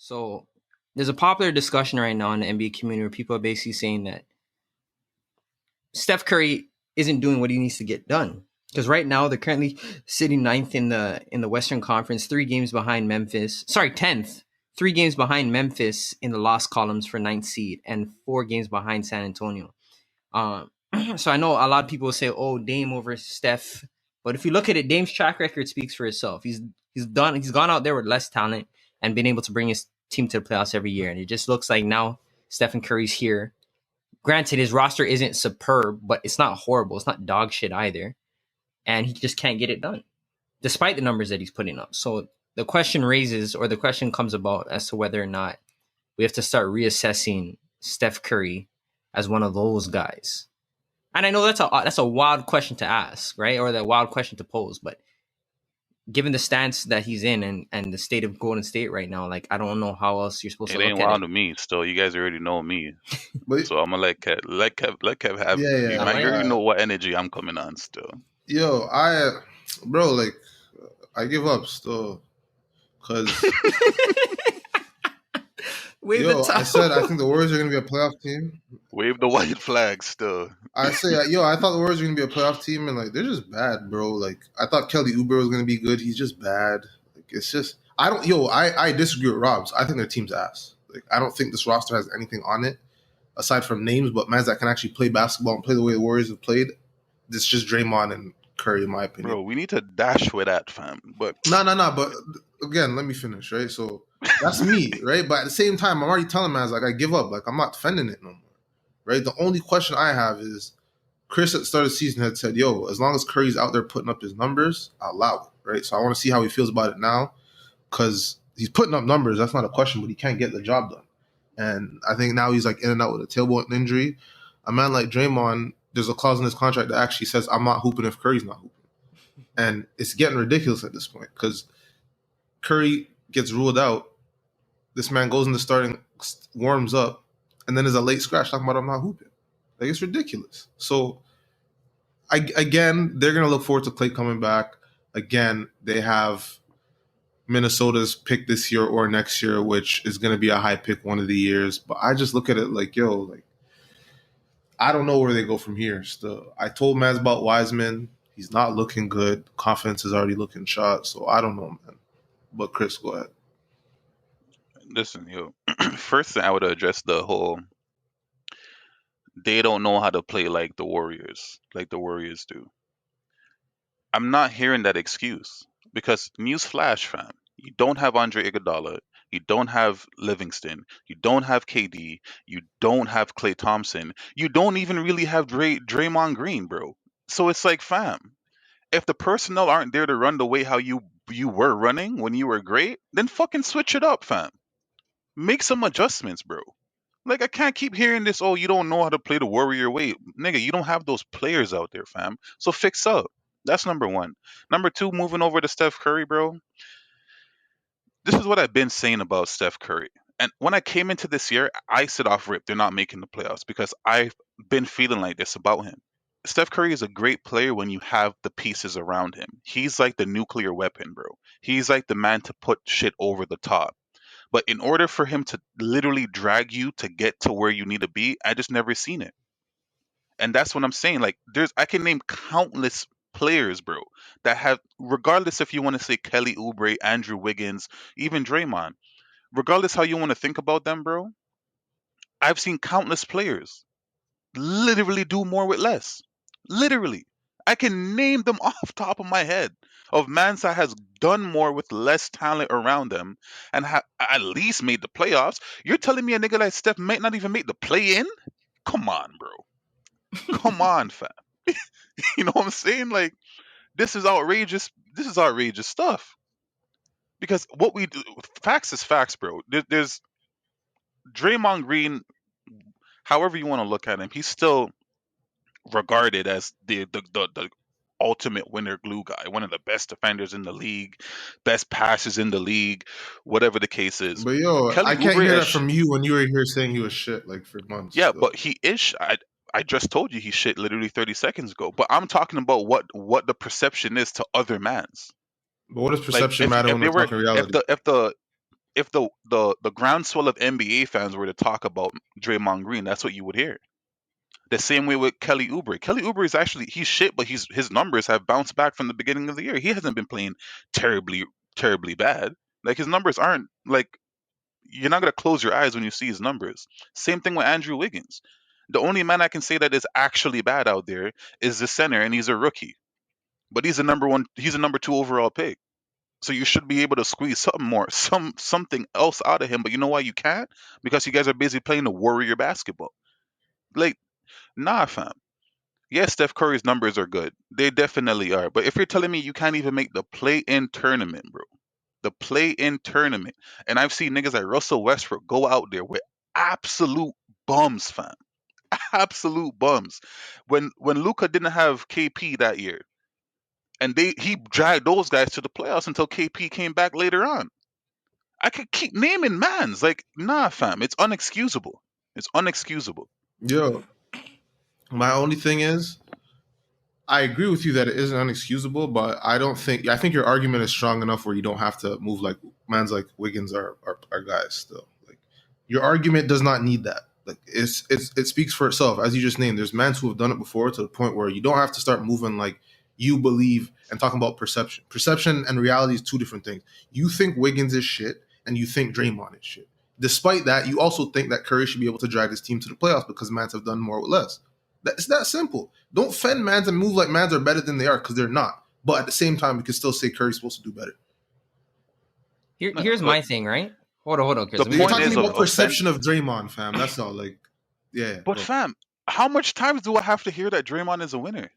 So there's a popular discussion right now in the NBA community where people are basically saying that Steph Curry isn't doing what he needs to get done. Because right now they're currently sitting ninth in the Western Conference, 3 games behind Memphis. Sorry, 10th. 3 games behind Memphis in the loss columns for ninth seed, and 4 games behind San Antonio. Um, so I know a lot of people say, "Oh, Dame over Steph," but if you look at it, Dame's track record speaks for itself. He's gone out there with less talent and been able to bring his team to the playoffs every year. And it just looks like now Stephen Curry's here. Granted, his roster isn't superb, but it's not horrible. It's not dog shit either, and he just can't get it done, despite the numbers that he's putting up. So the question comes about as to whether or not we have to start reassessing Steph Curry as one of those guys. And I know that's a wild question to ask, right? Or the wild question to pose, but given the stance that he's in and the state of Golden State right now, like I don't know how else you're supposed It to ain't look at wild it. to me. Still, you guys already know me, But so I'm gonna let Kev have yeah, it. yeah, You, I man, like you already it. know what energy I'm coming on. Still, yo, bro, like, I give up still, cause Wave yo, the I said I towel. think the Warriors are gonna be a playoff team. wave the white flag. Still, I say, yo, I thought the Warriors were gonna be a playoff team, and like they're just bad, bro. Like I thought Kelly Oubre was gonna be good. He's just bad. Like it's just I disagree with Rob's. I think their team's ass. Like I don't think this roster has anything on it aside from names, but mans that can actually play basketball and play the way the Warriors have played. It's just Draymond and Curry, in my opinion. bro, we need to dash with that, fam. But No. But again, let me finish, right? So that's me, right? But at the same time, I'm already telling mans like I give up. Like I'm not defending it no more, right? The only question I have is Chris at the start of the season had said, yo, as long as Curry's out there putting up his numbers, I'll allow it, right? So I want to see how he feels about it now because he's putting up numbers. That's not a question, but he can't get the job done. And I think now he's like in and out with a tailbone injury. A man like Draymond, there's a clause in his contract that actually says, I'm not hooping if Curry's not hooping. And it's getting ridiculous at this point because Curry gets ruled out. This man goes into starting, warms up, and then there's a late scratch talking about I'm not hooping. Like, it's ridiculous. So, again, they're going to look forward to Klay coming back. Again, they have Minnesota's pick this year or next year, which is going to be a high pick one of the years. But I just look at it like, yo, like, I don't know where they go from here still. I told Mans about Wiseman. He's not looking good. Confidence is already looking shot. So I don't know, man. But Chris, go ahead. listen, yo. First thing I would address the whole they don't know how to play like the Warriors do. I'm not hearing that excuse because newsflash, fam, you don't have Andre Iguodala, you don't have Livingston, you don't have KD, you don't have Klay Thompson, you don't even really have Draymond Green, bro. So it's like, fam, if the personnel aren't there to run the way how you were running when you were great, then fucking switch it up, fam. Make some adjustments, bro. Like I can't keep hearing this. Oh, you don't know how to play the Warrior way, nigga. You don't have those players out there, fam. So fix up. That's number one. Number two, moving over to Steph Curry, bro. This is what I've been saying about Steph Curry. And when I came into this year, I said off rip, they're not making the playoffs because I've been feeling like this about him. Steph Curry is a great player when you have the pieces around him. He's like the nuclear weapon, bro. He's like the man to put shit over the top. But in order for him to literally drag you to get to where you need to be, I just never seen it. And that's what I'm saying. Like I can name countless players, bro, that have regardless if you want to say Kelly Oubre, Andrew Wiggins, even Draymond, regardless how you want to think about them, bro, I've seen countless players literally do more with less. Literally. I can name them off top of my head of mans that has done more with less talent around them and at least made the playoffs. You're telling me a nigga like Steph might not even make the play in? Come on, bro. Come on, fam. You know what I'm saying? Like, this is outrageous. This is outrageous stuff. Because what we do, facts is facts, bro. There's Draymond Green, however you want to look at him, he's still regarded as the ultimate winner glue guy, one of the best defenders in the league, best passes in the league, whatever the case is. But yo, Kelly I can't Oubre hear is that from you when you were here saying he was shit like for months. yeah, Still. but he is. I just told you he shit literally 30 seconds ago. But I'm talking about what the perception is to other mans. But what does Like perception matter if when they we're were talking reality? if the if the groundswell of NBA fans were to talk about Draymond Green, that's what you would hear. The same way with Kelly Oubre. Kelly Oubre is actually he's shit, but his numbers have bounced back from the beginning of the year. He hasn't been playing terribly bad. Like his numbers aren't like you're not gonna close your eyes when you see his numbers. Same thing with Andrew Wiggins. The only man I can say that is actually bad out there is the center, and he's a rookie. But he's a number two overall pick. So you should be able to squeeze something more, something else out of him. But you know why you can't? Because you guys are busy playing the warrior basketball. Like, nah, fam. Yes, Steph Curry's numbers are good. They definitely are. But if you're telling me you can't even make the play-in tournament, bro, the play-in tournament, and I've seen niggas like Russell Westbrook go out there with absolute bums, fam, absolute bums. When Luca didn't have KP that year, and he dragged those guys to the playoffs until KP came back later on. I could keep naming mans. Like, nah, fam, it's unexcusable. It's unexcusable. Yo, my only thing is, I agree with you that it isn't unexcusable, but I think your argument is strong enough where you don't have to move like mans like Wiggins are guys still. Like your argument does not need that. Like it speaks for itself. As you just named, there's mans who have done it before to the point where you don't have to start moving like you believe and talking about perception. Perception and reality is two different things. You think Wiggins is shit and you think Draymond is shit. Despite that, you also think that Curry should be able to drag his team to the playoffs because mans have done more with less. It's that simple. Don't fend mans and move like mans are better than they are because they're not. But at the same time, we can still say Curry's supposed to do better. Here's my thing, right? Hold on, Chris. You're talking about perception of Draymond, fam. That's all. Like, yeah. But fam, how much times do I have to hear that Draymond is a winner?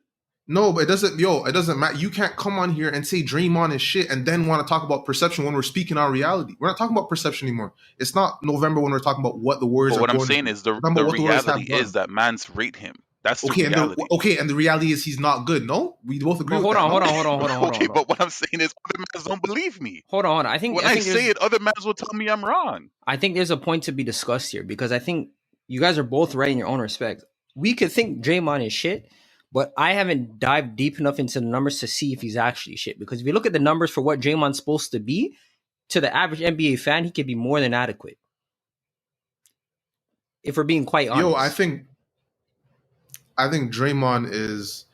No, but it doesn't matter. You can't come on here and say Draymond is shit and then want to talk about perception when we're speaking on reality. We're not talking about perception anymore. It's not November when we're talking about what the Warriors are what going I'm saying to. is the reality is that mans rate him. That's the reality. And the reality is he's not good. No, we both agree. Hold on. Okay, but what I'm saying is other mans don't believe me. Hold on. I think I say it, other mans will tell me I'm wrong. I think there's a point to be discussed here because I think you guys are both right in your own respect. We could think Draymond is shit, but I haven't dived deep enough into the numbers to see if he's actually shit. Because if you look at the numbers for what Draymond's supposed to be, to the average NBA fan, he could be more than adequate. If we're being quite honest. I think Draymond is.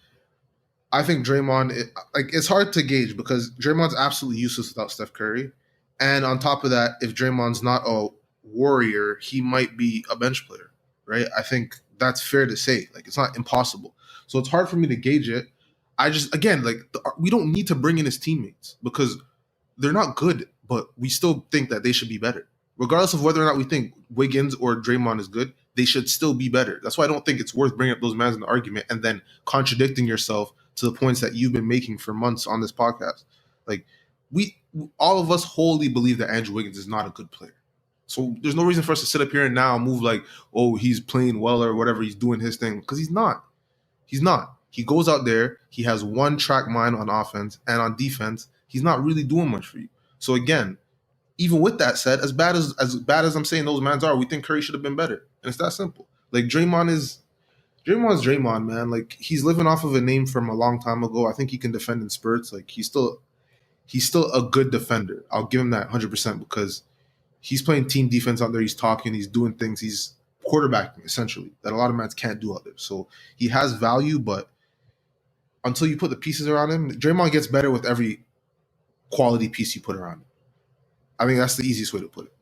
It's hard to gauge because Draymond's absolutely useless without Steph Curry, and on top of that, if Draymond's not a warrior, he might be a bench player, right? I think that's fair to say. Like it's not impossible, so it's hard for me to gauge it. We don't need to bring in his teammates because they're not good, but we still think that they should be better, regardless of whether or not we think Wiggins or Draymond is good. They should still be better. That's why I don't think it's worth bringing up those mans in the argument and then contradicting yourself to the points that you've been making for months on this podcast. Like all of us wholly believe that Andrew Wiggins is not a good player. So there's no reason for us to sit up here and now move like, oh, he's playing well or whatever, he's doing his thing. Because he's not. He's not. He goes out there, he has one track mind on offense, and on defense, he's not really doing much for you. So again, even with that said, as bad as I'm saying those mans are, we think Curry should have been better. And it's that simple. Like Draymond's Draymond, man. Like he's living off of a name from a long time ago. I think he can defend in spurts. Like he's still a good defender. I'll give him that 100% because he's playing team defense out there. He's talking, he's doing things, he's quarterbacking essentially that a lot of mans can't do out there. So he has value, but until you put the pieces around him, Draymond gets better with every quality piece you put around him. I think that's the easiest way to put it.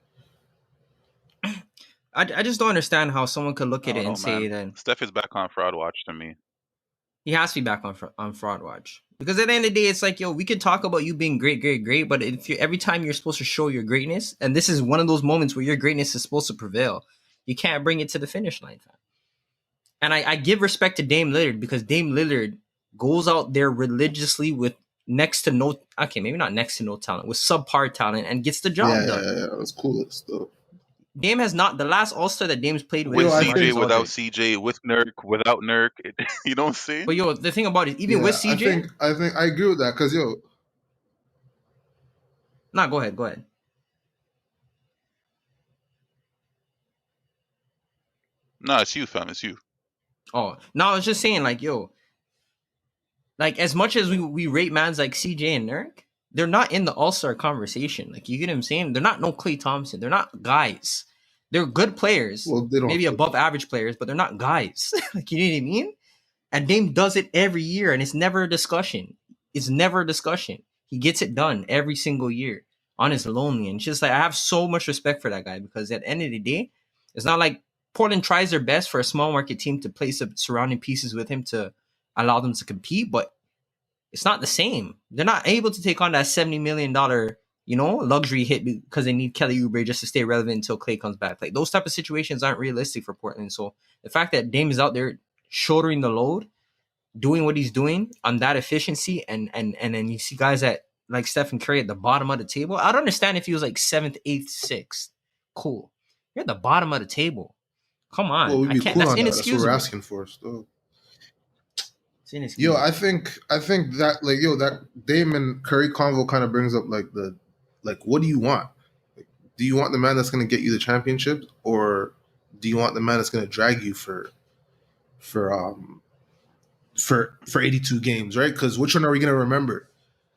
I just don't understand how someone could look at it and say that Steph is back on fraud watch to me. He has to be back on fraud watch because at the end of the day, it's like, yo, we could talk about you being great, but if every time you're supposed to show your greatness, and this is one of those moments where your greatness is supposed to prevail, you can't bring it to the finish line, fam. And I give respect to Dame Lillard because Dame Lillard goes out there religiously with maybe not next to no talent, with subpar talent and gets the job done. Yeah, that's cool stuff. Dame has not, the last All-Star that Dame's played with CJ, without CJ, with Nurk, without Nurk, you don't see? But yo, the thing about it, even with CJ, I think I agree with that because go ahead. No, it's you, fam. It's you. Oh, no, I was just saying, like, yo, like as much as we rate mans like CJ and Nurk, they're not in the All-Star conversation. Like, you get what I'm saying? They're not no Klay Thompson. They're not guys. They're good players, Well, they don't. maybe above average players, but they're not guys. Like, you know what I mean? And Dame does it every year, and it's never a discussion. It's never a discussion. He gets it done every single year on his lonely. And it's just like, I have so much respect for that guy, because at the end of the day, it's not like Portland tries their best for a small market team to place some surrounding pieces with him to allow them to compete, but it's not the same. They're not able to take on that $70 million, luxury hit because they need Kelly Oubre just to stay relevant until Klay comes back. Like, those type of situations aren't realistic for Portland. So the fact that Dame is out there shouldering the load, doing what he's doing on that efficiency, and then you see guys at like Stephen Curry at the bottom of the table. I'd understand if he was like 7th, 8th, 6th. Cool. You're at the bottom of the table. Come on. Well, we'd be I can't. cool That's on that. That's what inexcusable. we're asking for. Still. It's inexcusable. Yo, I think that that Dame and Curry convo kind of brings up what do you want? Like, do you want the man that's going to get you the championship, or do you want the man that's going to drag you for 82 games, right? Because which one are we going to remember?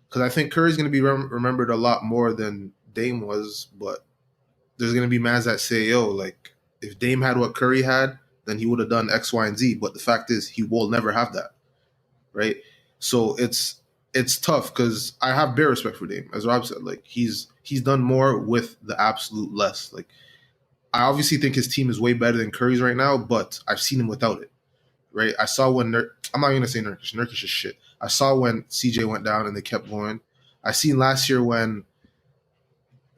Because I think Curry's going to be remembered a lot more than Dame was, but there's going to be mans that say, yo, like, if Dame had what Curry had, then he would have done X, Y, and Z. But the fact is, he will never have that, right? So it's tough, because I have bare respect for Dame. As Rob said, like, he's done more with the absolute less. Like, I obviously think his team is way better than Curry's right now, but I've seen him without it, right? I saw when I'm not even going to say Nurkic. Nurkic is shit. I saw when CJ went down and they kept going. I seen last year when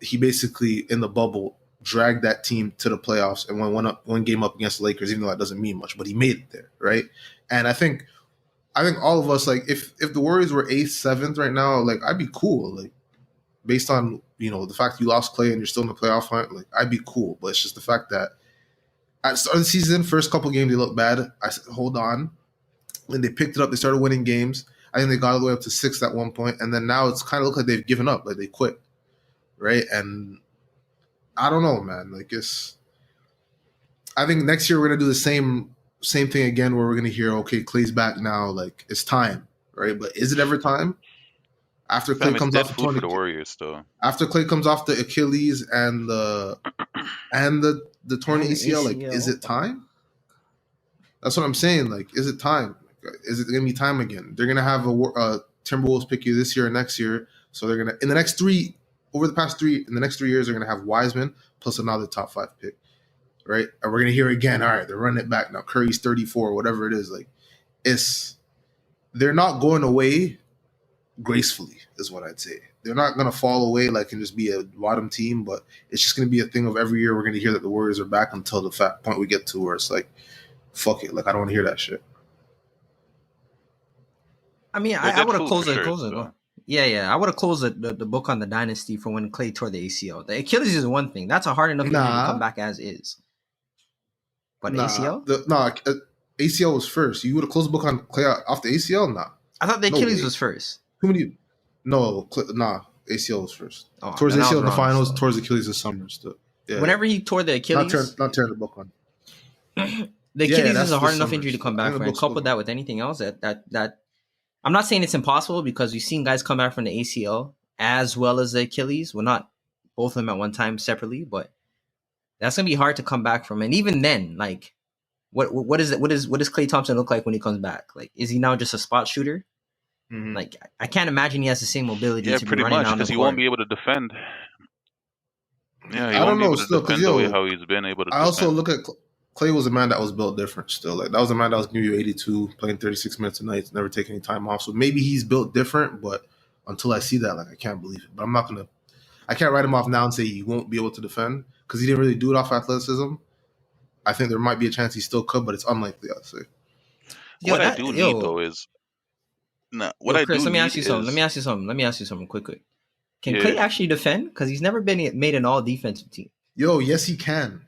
he basically, in the bubble, dragged that team to the playoffs and won one game up against the Lakers, even though that doesn't mean much, but he made it there, right? And I think all of us, like, if the Warriors were 8th, 7th right now, like, I'd be cool, like, based on, the fact you lost Klay and you're still in the playoff hunt, like, I'd be cool. But it's just the fact that at the start of the season, first couple games they looked bad. I said, hold on. When they picked it up, they started winning games. I think they got all the way up to 6th at one point, and then now it's kind of look like they've given up, like they quit, right? And I don't know, man. Like, I think next year we're gonna do the same thing again, where we're gonna hear, okay, Klay's back now, like, it's time, right? But is it ever time? After Klay comes off the food for the Warriors, though. After Klay comes off the Achilles and the torn ACL, like, is it time? That's what I'm saying. Like, is it time? Is it going to be time again? They're going to have a Timberwolves pick you this year or next year. So they're going to, in the next 3 years, they're going to have Wiseman plus another top 5 pick, right? And we're going to hear again, all right, they're running it back now. Curry's 34, whatever it is. Like, they're not going away gracefully, is what I'd say. They're not going to fall away like and just be a bottom team, but it's just going to be a thing of every year we're going to hear that the Warriors are back until the point we get to where it's like, fuck it. Like, I don't want to hear that shit. I mean, I would have closed it. Yeah. I would have closed the book on the dynasty for when Klay tore the ACL. The Achilles is one thing. That's a hard enough injury to come back as is. But ACL? ACL was first. You would have closed the book on Klay off the ACL? Nah. I thought the Achilles was first. ACL was first. Towards ACL in the finals, towards Achilles this summer. Still. Yeah. Whenever he tore the Achilles... Not tearing the book on. The Achilles is a hard enough injury to come back from. And couple that with anything else, that I'm not saying it's impossible, because we've seen guys come back from the ACL as well as the Achilles. Well, not both of them at one time separately, but that's gonna be hard to come back from. And even then, like, what does Klay Thompson look like when he comes back? Like, is he now just a spot shooter? Mm-hmm. Like, I can't imagine he has the same mobility. Yeah, to pretty be running much, because he won't be able to defend. Yeah, he won't be able to defend the way how he's been able to. I also look at Klay was a man that was built different still. Like, that was a man that was giving you 82, playing 36 minutes a night, never taking any time off. So maybe he's built different, but until I see that, like, I can't believe it. But I can't write him off now and say he won't be able to defend, because he didn't really do it off athleticism. I think there might be a chance he still could, but it's unlikely, I'd say. What I do need, though, is... Chris, let me ask you something quick. Can Klay actually defend? Because he's never been made an all-defensive team. Yo, yes, he can.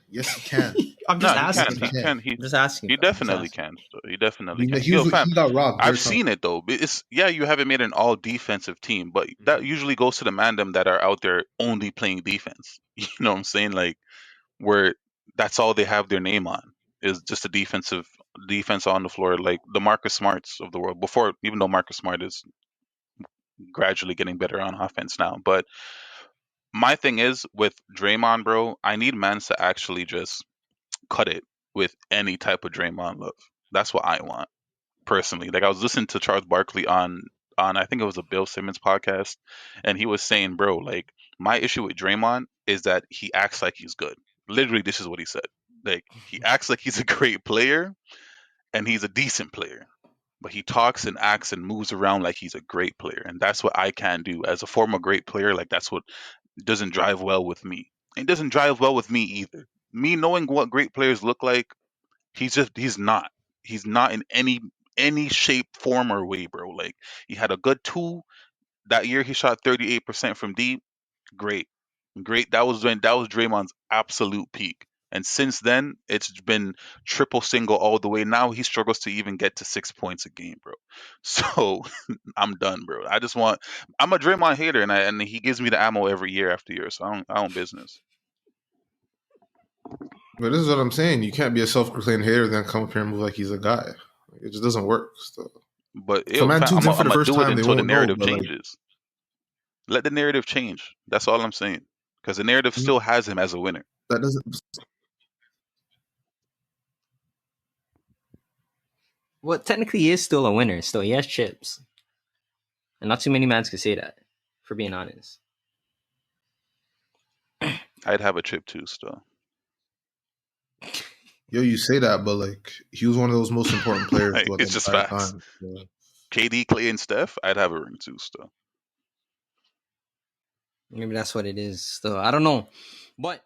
I'm just asking. He can. I'm just asking. He definitely can. He definitely can. He got robbed. I've seen it, though. You haven't made an all-defensive team, but that usually goes to the mandem that are out there only playing defense. You know what I'm saying? Like, where that's all they have their name on, is just a defense on the floor, like the Marcus Smarts of the world. Even though Marcus Smart is gradually getting better on offense now. But my thing is with Draymond, bro, I need mans to actually just cut it with any type of Draymond love. That's what I want personally. Like I was listening to Charles Barkley on I think it was a Bill Simmons podcast, and he was saying, bro, like my issue with Draymond is that he acts like he's good. Literally, this is what he said. Like he acts like he's a great player and he's a decent player, but he talks and acts and moves around like he's a great player, and that's what I can do as a former great player. Like that's what doesn't drive well with me. It doesn't drive well with me either. Me knowing what great players look like, he's not. He's not in any shape, form, or way, bro. Like he had a good two that year. He shot 38% from deep. Great, great. That was Draymond's absolute peak. And since then, it's been triple single all the way. Now he struggles to even get to 6 points a game, bro. So I'm done, bro. I'm a Draymond hater, and he gives me the ammo every year after year. So I don't business. But this is what I'm saying. You can't be a self-proclaimed hater then come up here and move like he's a guy. It just doesn't work. So But if a yo, man fam, tunes in for I'm the gonna first do it time, they until the won't know. narrative But like, changes. Let the narrative change. That's all I'm saying. Because the narrative still has him as a winner. that doesn't. Well, technically, he is still a winner. Still, he has chips, and not too many mans can say that. For being honest, I'd have a chip too, still. Yo, you say that, but like, he was one of those most important players Like, throughout the it's just entire facts. time. So. KD, Clay, and Steph, I'd have a ring too, still. maybe that's what it is. Still, I don't know, but